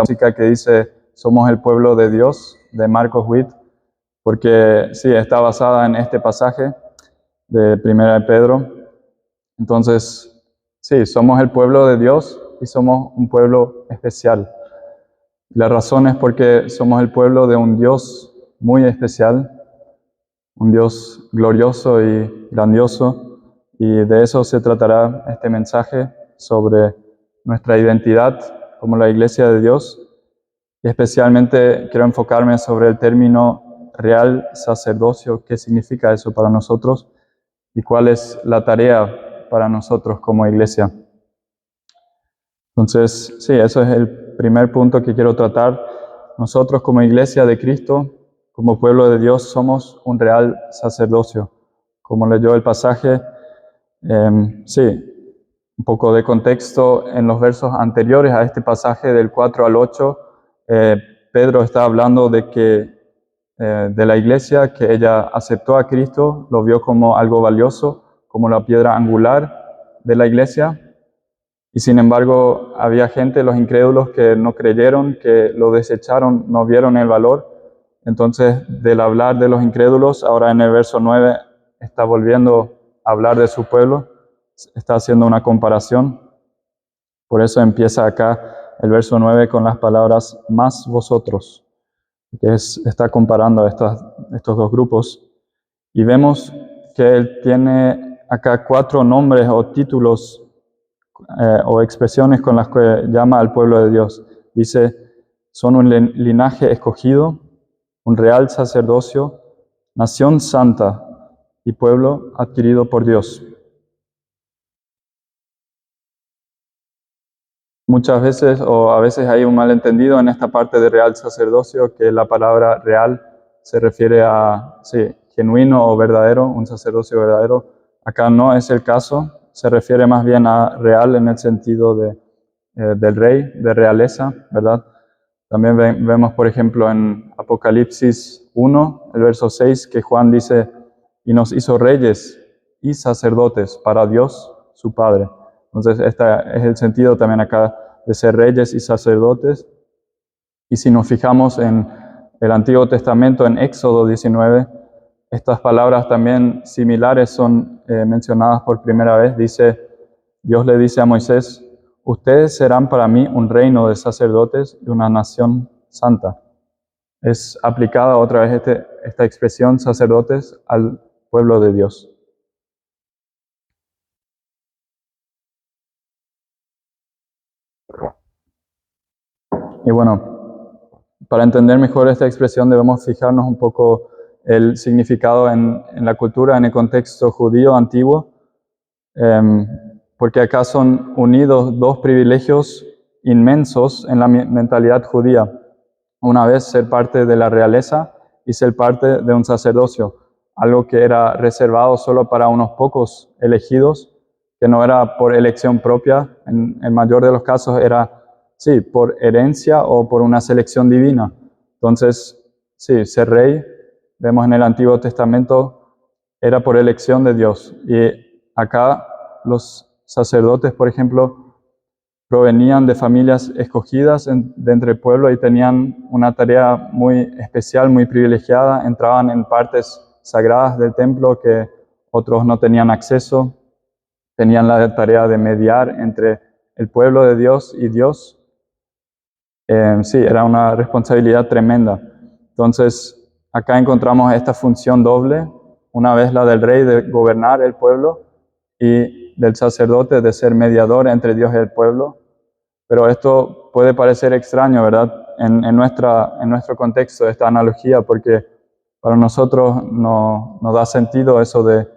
música que dice "Somos el pueblo de Dios", de Marcos Witt, porque sí, está basada en este pasaje de Primera de Pedro. Entonces, sí, somos el pueblo de Dios y somos un pueblo especial. La razón es porque somos el pueblo de un Dios muy especial, un Dios glorioso y grandioso, y de eso se tratará este mensaje sobre nuestra identidad como la Iglesia de Dios, y especialmente quiero enfocarme sobre el término real sacerdocio, qué significa eso para nosotros y cuál es la tarea para nosotros como Iglesia. Entonces, sí, eso es el primer punto que quiero tratar. Nosotros como Iglesia de Cristo, como pueblo de Dios, somos un real sacerdocio. Como leyó el pasaje, sí, un poco de contexto en los versos anteriores a este pasaje del 4 al 8, Pedro está hablando de la Iglesia, que ella aceptó a Cristo, lo vio como algo valioso, como la piedra angular de la Iglesia. Y sin embargo, había gente, los incrédulos, que no creyeron, que lo desecharon, no vieron el valor. Entonces, del hablar de los incrédulos, ahora en el verso 9 está volviendo a hablar de su pueblo, está haciendo una comparación. Por eso empieza acá el verso 9 con las palabras "más vosotros", que está comparando a estos dos grupos. Y vemos que él tiene acá 4 nombres o títulos o expresiones con las que llama al pueblo de Dios. Dice, son un linaje escogido, un real sacerdocio, nación santa y pueblo adquirido por Dios. Muchas veces, o a veces hay un malentendido en esta parte de real sacerdocio, que la palabra real se refiere a, sí, genuino o verdadero, un sacerdocio verdadero. Acá no es el caso, se refiere más bien a real en el sentido del rey, de realeza, ¿verdad? También vemos, por ejemplo, en Apocalipsis 1, el verso 6, que Juan dice, y nos hizo reyes y sacerdotes para Dios, su Padre. Entonces, este es el sentido también acá de ser reyes y sacerdotes. Y si nos fijamos en el Antiguo Testamento, en Éxodo 19, estas palabras también similares son mencionadas por primera vez. Dios le dice a Moisés, ustedes serán para mí un reino de sacerdotes y una nación santa. Es aplicada otra vez esta expresión sacerdotes al pueblo de Dios. Y bueno, para entender mejor esta expresión debemos fijarnos un poco el significado en la cultura, en el contexto judío antiguo, porque acá son unidos 2 privilegios inmensos en la mentalidad judía. Una vez ser parte de la realeza y ser parte de un sacerdocio, algo que era reservado solo para unos pocos elegidos, que no era por elección propia, en el mayor de los casos era, sí, por herencia o por una selección divina. Entonces, sí, ser rey, vemos en el Antiguo Testamento, era por elección de Dios. Y acá los sacerdotes, por ejemplo, provenían de familias escogidas de entre el pueblo y tenían una tarea muy especial, muy privilegiada. Entraban en partes sagradas del templo que otros no tenían acceso. Tenían la tarea de mediar entre el pueblo de Dios y Dios. Sí, era una responsabilidad tremenda. Entonces, acá encontramos esta función doble. Una vez la del rey de gobernar el pueblo y del sacerdote de ser mediador entre Dios y el pueblo. Pero esto puede parecer extraño, ¿verdad? En nuestro contexto, esta analogía, porque para nosotros no da sentido eso de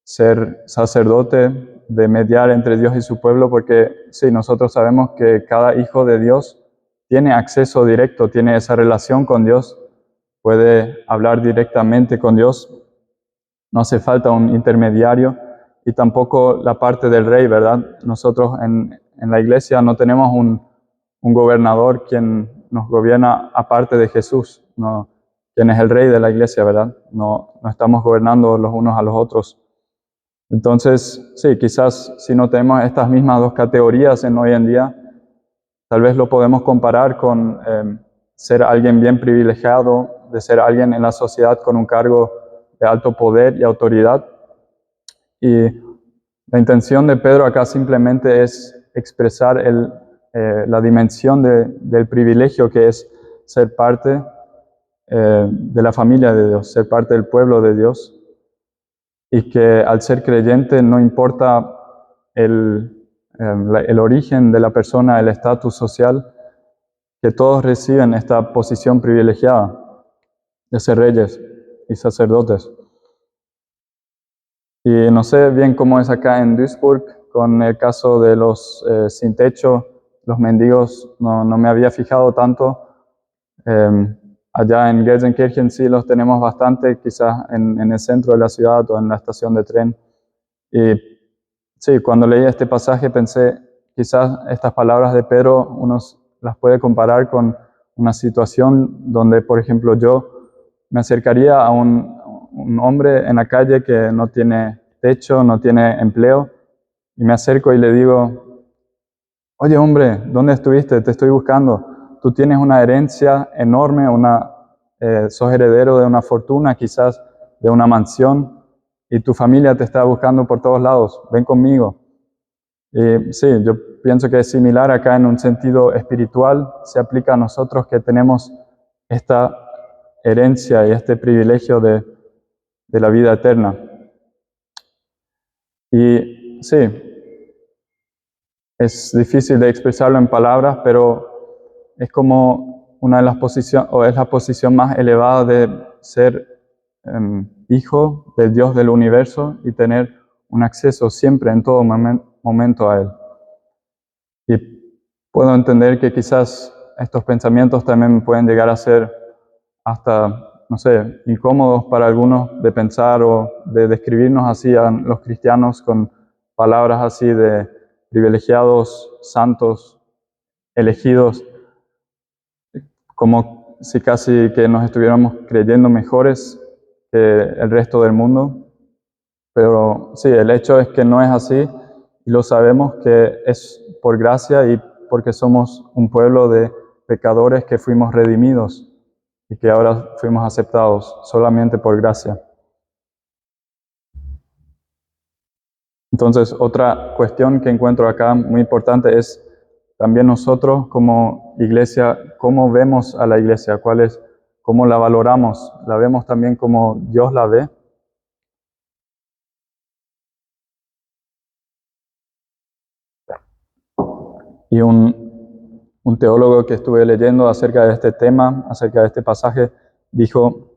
ser sacerdote, de mediar entre Dios y su pueblo, porque sí, nosotros sabemos que cada hijo de Dios tiene acceso directo, tiene esa relación con Dios, puede hablar directamente con Dios, no hace falta un intermediario, y tampoco la parte del rey, ¿verdad? Nosotros en la iglesia no tenemos un gobernador quien nos gobierna aparte de Jesús, no, quien es el rey de la iglesia, ¿verdad? No estamos gobernando los unos a los otros. Entonces, sí, quizás si no tenemos estas mismas 2 categorías en hoy en día, Tal vez lo podemos comparar con ser alguien bien privilegiado, de ser alguien en la sociedad con un cargo de alto poder y autoridad. Y la intención de Pedro acá simplemente es expresar la dimensión del privilegio que es ser parte de la familia de Dios, ser parte del pueblo de Dios, y que al ser creyente no importa el origen de la persona, el estatus social, que todos reciben esta posición privilegiada de ser reyes y sacerdotes. Y no sé bien cómo es acá en Duisburg con el caso de los sin techo, los mendigos, no me había fijado tanto. Allá en Gelsenkirchen sí los tenemos bastante, quizás en el centro de la ciudad o en la estación de tren. Y sí, cuando leí este pasaje pensé, quizás estas palabras de Pedro uno las puede comparar con una situación donde, por ejemplo, yo me acercaría a un hombre en la calle que no tiene techo, no tiene empleo, y me acerco y le digo: oye hombre, ¿dónde estuviste? Te estoy buscando. Tú tienes una herencia enorme, sos heredero de una fortuna, quizás de una mansión, y tu familia te está buscando por todos lados. Ven conmigo. Y sí, yo pienso que es similar acá en un sentido espiritual. Se aplica a nosotros que tenemos esta herencia y este privilegio de la vida eterna. Y sí, es difícil de expresarlo en palabras, pero es como una de las posiciones, o es la posición más elevada de ser hijo del Dios del universo y tener un acceso siempre, en todo momento a Él. Y puedo entender que quizás estos pensamientos también pueden llegar a ser hasta, no sé, incómodos para algunos de pensar o de describirnos así a los cristianos con palabras así de privilegiados, santos, elegidos, como si casi que nos estuviéramos creyendo mejores que el resto del mundo. Pero sí, el hecho es que no es así y lo sabemos que es por gracia y porque somos un pueblo de pecadores que fuimos redimidos y que ahora fuimos aceptados solamente por gracia. Entonces, otra cuestión que encuentro acá muy importante es también nosotros como iglesia, cómo vemos a la iglesia, cómo la valoramos, la vemos también como Dios la ve. Y un teólogo que estuve leyendo acerca de este tema, acerca de este pasaje, dijo: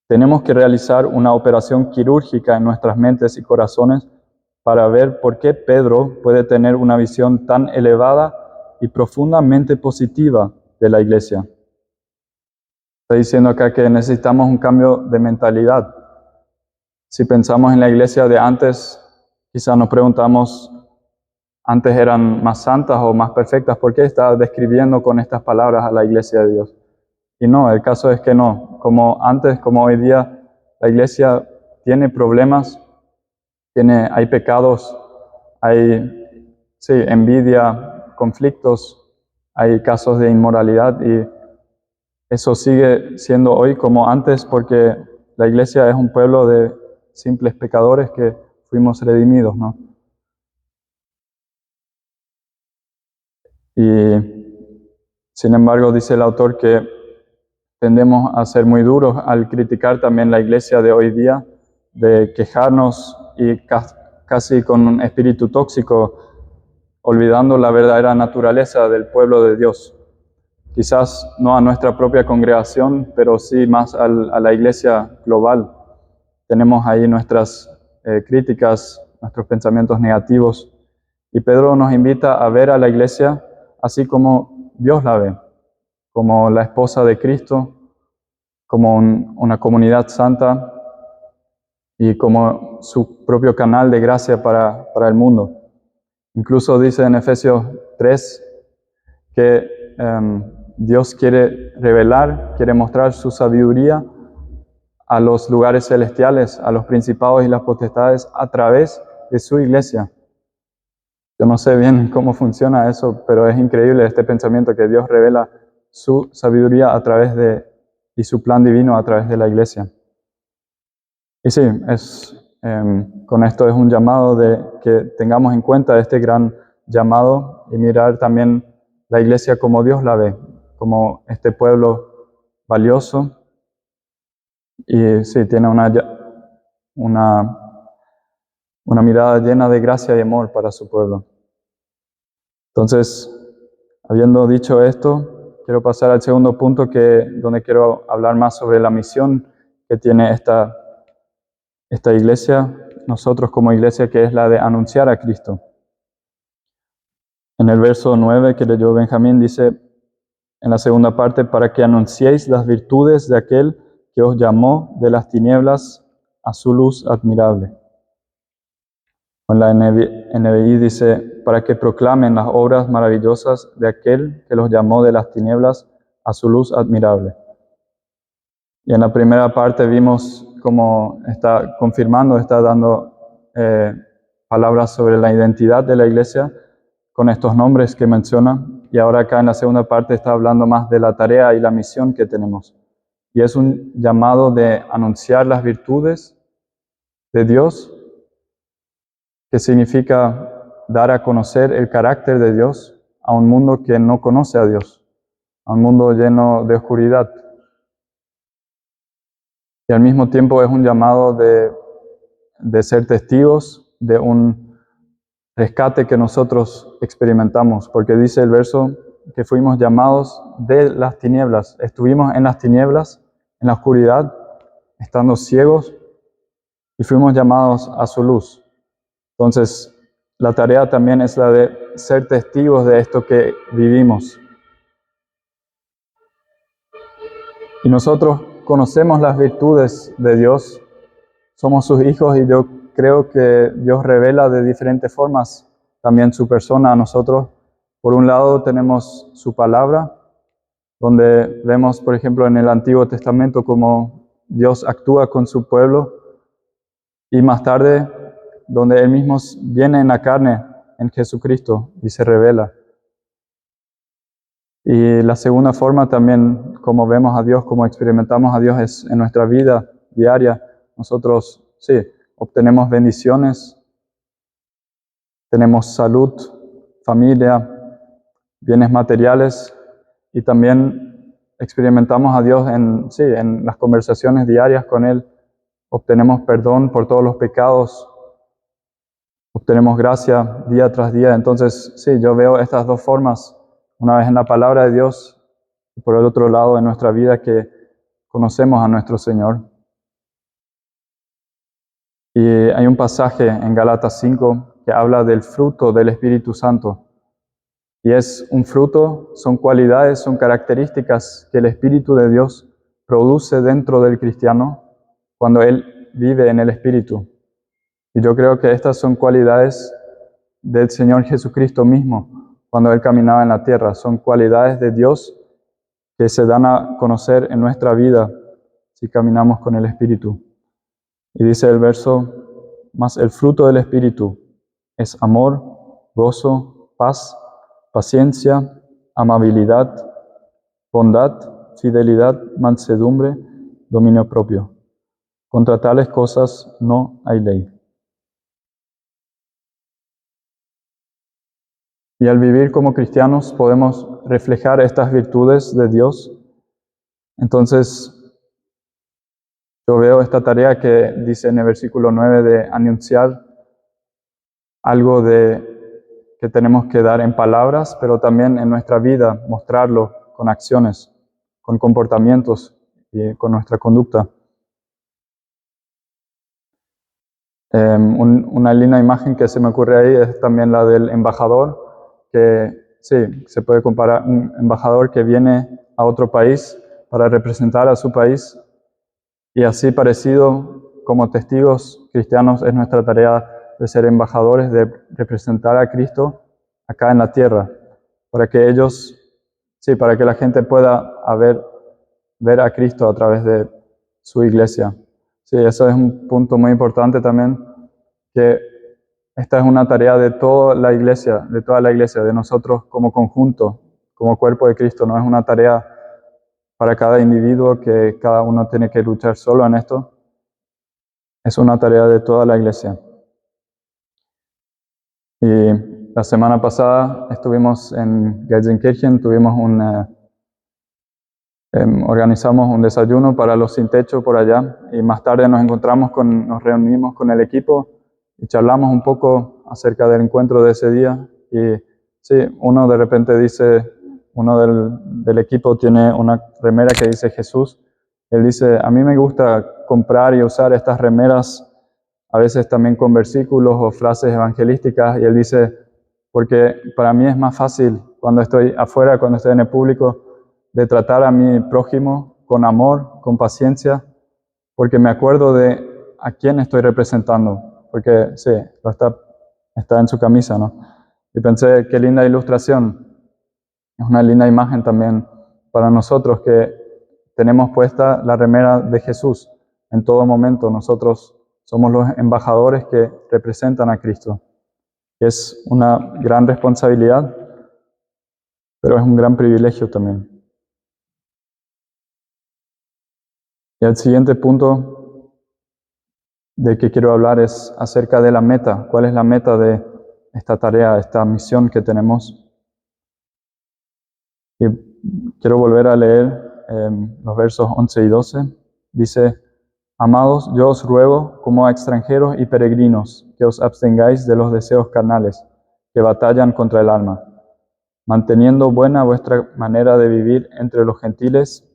tenemos que realizar una operación quirúrgica en nuestras mentes y corazones para ver por qué Pedro puede tener una visión tan elevada y profundamente positiva de la iglesia. Está diciendo acá que necesitamos un cambio de mentalidad. Si pensamos en la iglesia de antes, quizás nos preguntamos: antes eran más santas o más perfectas, ¿por qué está describiendo con estas palabras a la iglesia de Dios? Y no, el caso es que no. Como antes, como hoy día, la iglesia tiene problemas, hay pecados, hay envidia, conflictos, hay casos de inmoralidad, y eso sigue siendo hoy como antes porque la iglesia es un pueblo de simples pecadores que fuimos redimidos, ¿no? Y sin embargo, dice el autor que tendemos a ser muy duros al criticar también la iglesia de hoy día, de quejarnos y casi con un espíritu tóxico, olvidando la verdadera naturaleza del pueblo de Dios. Quizás no a nuestra propia congregación, pero sí más a la iglesia global. Tenemos ahí nuestras críticas, nuestros pensamientos negativos. Y Pedro nos invita a ver a la iglesia así como Dios la ve, como la esposa de Cristo, como una comunidad santa y como su propio canal de gracia para el mundo. Incluso dice en Efesios 3 que Dios quiere revelar, quiere mostrar su sabiduría a los lugares celestiales, a los principados y las potestades a través de su iglesia. Yo no sé bien cómo funciona eso, pero es increíble este pensamiento que Dios revela su sabiduría a través y su plan divino a través de la iglesia. Y sí, con esto es un llamado de que tengamos en cuenta este gran llamado y mirar también la iglesia como Dios la ve, como este pueblo valioso. Y sí, tiene una mirada llena de gracia y amor para su pueblo. Entonces, habiendo dicho esto, quiero pasar al segundo punto donde quiero hablar más sobre la misión que tiene esta iglesia, nosotros como iglesia, que es la de anunciar a Cristo. En el verso 9 que leyó Benjamín dice, en la segunda parte, para que anunciéis las virtudes de aquel que os llamó de las tinieblas a su luz admirable. En la NBI dice, para que proclamen las obras maravillosas de aquel que los llamó de las tinieblas a su luz admirable. Y en la primera parte vimos cómo está confirmando, está dando palabras sobre la identidad de la iglesia con estos nombres que menciona. Y ahora acá en la segunda parte está hablando más de la tarea y la misión que tenemos. Y es un llamado de anunciar las virtudes de Dios, que significa dar a conocer el carácter de Dios a un mundo que no conoce a Dios, a un mundo lleno de oscuridad. Y al mismo tiempo es un llamado de ser testigos de un rescate que nosotros experimentamos, porque dice el verso que fuimos llamados de las tinieblas. Estuvimos en las tinieblas, en la oscuridad, estando ciegos, y fuimos llamados a su luz. Entonces, la tarea también es la de ser testigos de esto que vivimos. Y nosotros conocemos las virtudes de Dios, somos sus hijos y yo creo que Dios revela de diferentes formas también su persona a nosotros. Por un lado tenemos su palabra, donde vemos, por ejemplo, en el Antiguo Testamento cómo Dios actúa con su pueblo, y más tarde donde Él mismo viene en la carne, en Jesucristo, y se revela. Y la segunda forma también, como vemos a Dios, como experimentamos a Dios, es en nuestra vida diaria. Nosotros, sí, obtenemos bendiciones, tenemos salud, familia, bienes materiales, y también experimentamos a Dios en las conversaciones diarias con Él. Obtenemos perdón por todos los pecados, obtenemos gracia día tras día. Entonces, sí, yo veo estas dos formas, una vez en la palabra de Dios y por el otro lado en nuestra vida, que conocemos a nuestro Señor. Y hay un pasaje en Gálatas 5 que habla del fruto del Espíritu Santo. Y es un fruto, son cualidades, son características que el Espíritu de Dios produce dentro del cristiano cuando él vive en el Espíritu. Y yo creo que estas son cualidades del Señor Jesucristo mismo cuando Él caminaba en la tierra. Son cualidades de Dios que se dan a conocer en nuestra vida si caminamos con el Espíritu. Y dice el verso, mas el fruto del Espíritu es amor, gozo, paz, paciencia, amabilidad, bondad, fidelidad, mansedumbre, dominio propio. Contra tales cosas no hay ley. Y al vivir como cristianos podemos reflejar estas virtudes de Dios. Entonces, yo veo esta tarea que dice en el versículo 9 de anunciar algo que tenemos que dar en palabras, pero también en nuestra vida, mostrarlo con acciones, con comportamientos y con nuestra conducta. Una linda imagen que se me ocurre ahí es también la del embajador, que sí, se puede comparar un embajador que viene a otro país para representar a su país, y así parecido como testigos cristianos es nuestra tarea de ser embajadores, de representar a Cristo acá en la tierra, para que ellos, sí, para que la gente pueda ver a Cristo a través de su iglesia. Sí, eso es un punto muy importante también, que esta es una tarea de toda la iglesia, de nosotros como conjunto, como cuerpo de Cristo. No es una tarea para cada individuo que cada uno tiene que luchar solo en esto. Es una tarea de toda la iglesia. Y la semana pasada estuvimos en Gelsenkirchen, organizamos un desayuno para los sin techo por allá y más tarde nos reunimos con el equipo y charlamos un poco acerca del encuentro de ese día. Y sí, uno de repente dice, uno del equipo tiene una remera que dice Jesús. Él dice, a mí me gusta comprar y usar estas remeras, a veces también con versículos o frases evangelísticas, y él dice, porque para mí es más fácil cuando estoy afuera, cuando estoy en el público, de tratar a mi prójimo con amor, con paciencia, porque me acuerdo de a quién estoy representando, porque sí, está en su camisa, ¿no? Y pensé, qué linda ilustración, es una linda imagen también para nosotros que tenemos puesta la remera de Jesús en todo momento. Nosotros somos los embajadores que representan a Cristo. Es una gran responsabilidad, pero es un gran privilegio también. Y el siguiente punto del que quiero hablar es acerca de la meta. ¿Cuál es la meta de esta tarea, esta misión que tenemos? Y quiero volver a leer los versos 11 y 12. Dice, amados, yo os ruego como a extranjeros y peregrinos que os abstengáis de los deseos carnales que batallan contra el alma, manteniendo buena vuestra manera de vivir entre los gentiles,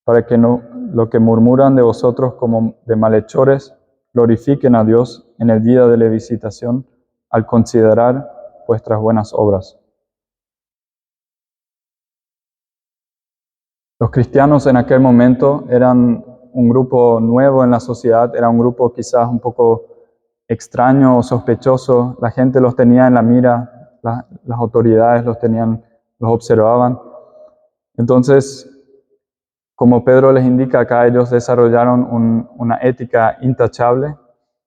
para que no lo que murmuran de vosotros como de malhechores glorifiquen a Dios en el día de la visitación al considerar vuestras buenas obras. Los cristianos en aquel momento eran un grupo nuevo en la sociedad, era un grupo quizás un poco extraño o sospechoso. La gente los tenía en la mira, las autoridades los observaban. Entonces, como Pedro les indica acá, ellos desarrollaron una ética intachable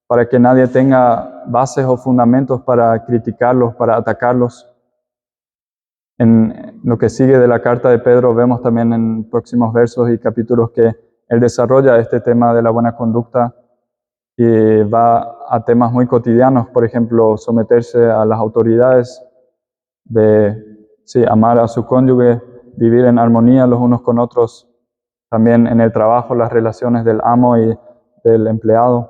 para que nadie tenga bases o fundamentos para criticarlos, para atacarlos. En lo que sigue de la carta de Pedro vemos también en próximos versos y capítulos que él desarrolla este tema de la buena conducta y va a temas muy cotidianos, por ejemplo, someterse a las autoridades, amar a su cónyuge, vivir en armonía los unos con otros, también en el trabajo, las relaciones del amo y del empleado.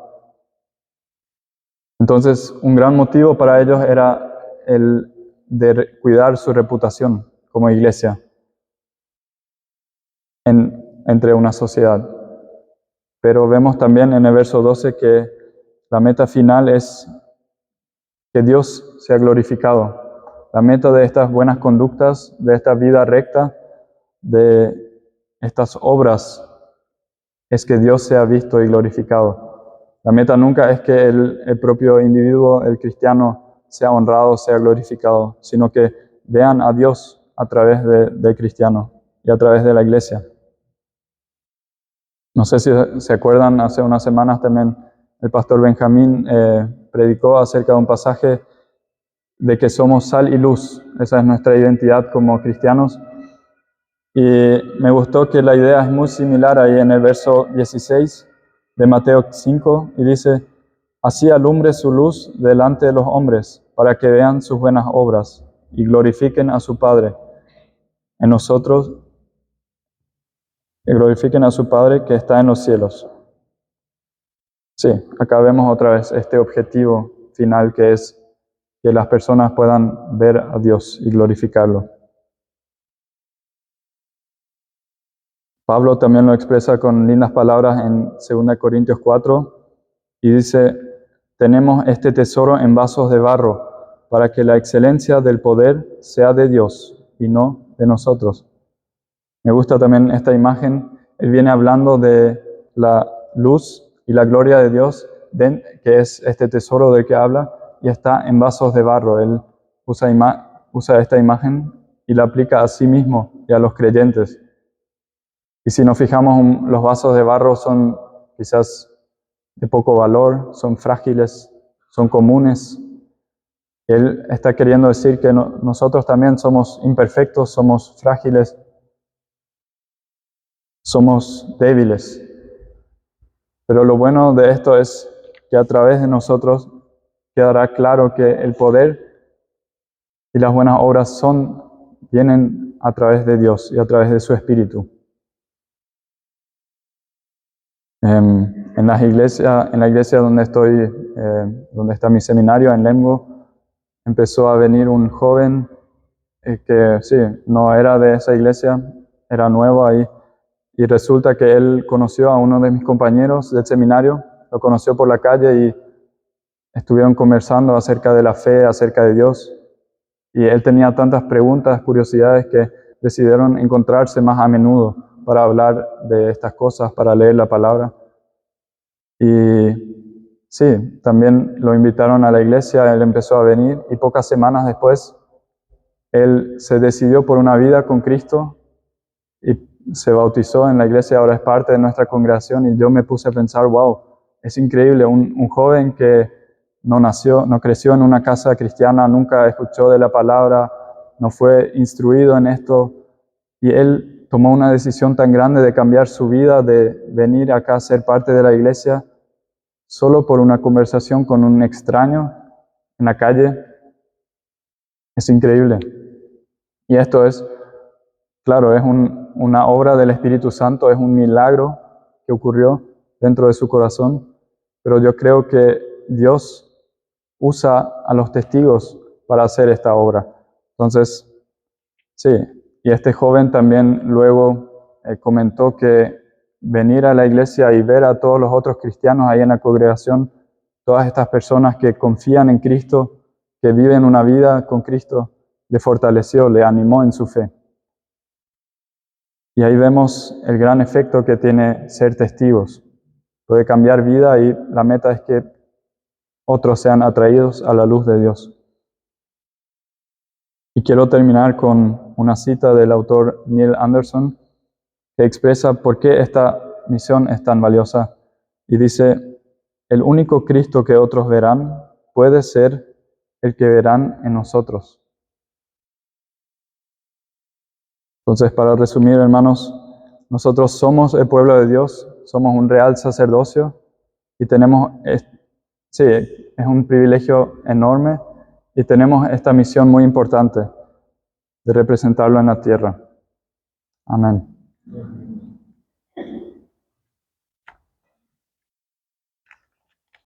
Entonces, un gran motivo para ellos era el de cuidar su reputación como iglesia entre una sociedad. Pero vemos también en el verso 12 que la meta final es que Dios sea glorificado. La meta de estas buenas conductas, de esta vida recta, de estas obras, es que Dios sea visto y glorificado. La meta nunca es que el propio individuo, el cristiano, sea honrado, sea glorificado, sino que vean a Dios a través del cristiano y a través de la iglesia. No sé si se acuerdan, hace unas semanas también el pastor Benjamín predicó acerca de un pasaje de que somos sal y luz. Esa es nuestra identidad como cristianos. Y me gustó que la idea es muy similar ahí en el verso 16 de Mateo 5 y dice, así alumbre su luz delante de los hombres para que vean sus buenas obras y glorifiquen a su Padre en nosotros, y glorifiquen a su Padre que está en los cielos. Sí, acá vemos otra vez este objetivo final que es que las personas puedan ver a Dios y glorificarlo. Pablo también lo expresa con lindas palabras en 2 Corintios 4 y dice, tenemos este tesoro en vasos de barro para que la excelencia del poder sea de Dios y no de nosotros. Me gusta también esta imagen. Él viene hablando de la luz y la gloria de Dios, que es este tesoro del que habla, y está en vasos de barro. Él usa esta imagen y la aplica a sí mismo y a los creyentes. Y si nos fijamos, los vasos de barro son quizás de poco valor, son frágiles, son comunes, Él está queriendo decir que nosotros también somos imperfectos, somos frágiles, somos débiles. Pero lo bueno de esto es que a través de nosotros quedará claro que el poder y las buenas obras vienen a través de Dios y a través de su Espíritu. En la iglesia donde estoy, donde está mi seminario, en Lemgo, empezó a venir un joven que sí, no era de esa iglesia, era nuevo ahí, y resulta que él conoció a uno de mis compañeros del seminario, lo conoció por la calle y estuvieron conversando acerca de la fe, acerca de Dios, y él tenía tantas preguntas, curiosidades, que decidieron encontrarse más a menudo para hablar de estas cosas, para leer la palabra. Y sí, también lo invitaron a la iglesia, él empezó a venir y pocas semanas después él se decidió por una vida con Cristo y se bautizó en la iglesia, ahora es parte de nuestra congregación, y yo me puse a pensar, wow, es increíble, un joven que no creció en una casa cristiana, nunca escuchó de la palabra, no fue instruido en esto, y él tomó una decisión tan grande de cambiar su vida, de venir acá a ser parte de la iglesia, solo por una conversación con un extraño en la calle. Es increíble. Y esto es, claro, es una obra del Espíritu Santo, es un milagro que ocurrió dentro de su corazón, pero yo creo que Dios usa a los testigos para hacer esta obra. Entonces, sí, y este joven también luego comentó que venir a la iglesia y ver a todos los otros cristianos ahí en la congregación, todas estas personas que confían en Cristo, que viven una vida con Cristo, le fortaleció, le animó en su fe. Y ahí vemos el gran efecto que tiene ser testigos. Puede cambiar vida y la meta es que otros sean atraídos a la luz de Dios. Y quiero terminar con una cita del autor Neil Anderson que expresa por qué esta misión es tan valiosa. Y dice, el único Cristo que otros verán puede ser el que verán en nosotros. Entonces, para resumir, hermanos, nosotros somos el pueblo de Dios, somos un real sacerdocio y tenemos, sí, es un privilegio enorme y tenemos esta misión muy importante de representarlo en la tierra. Amén.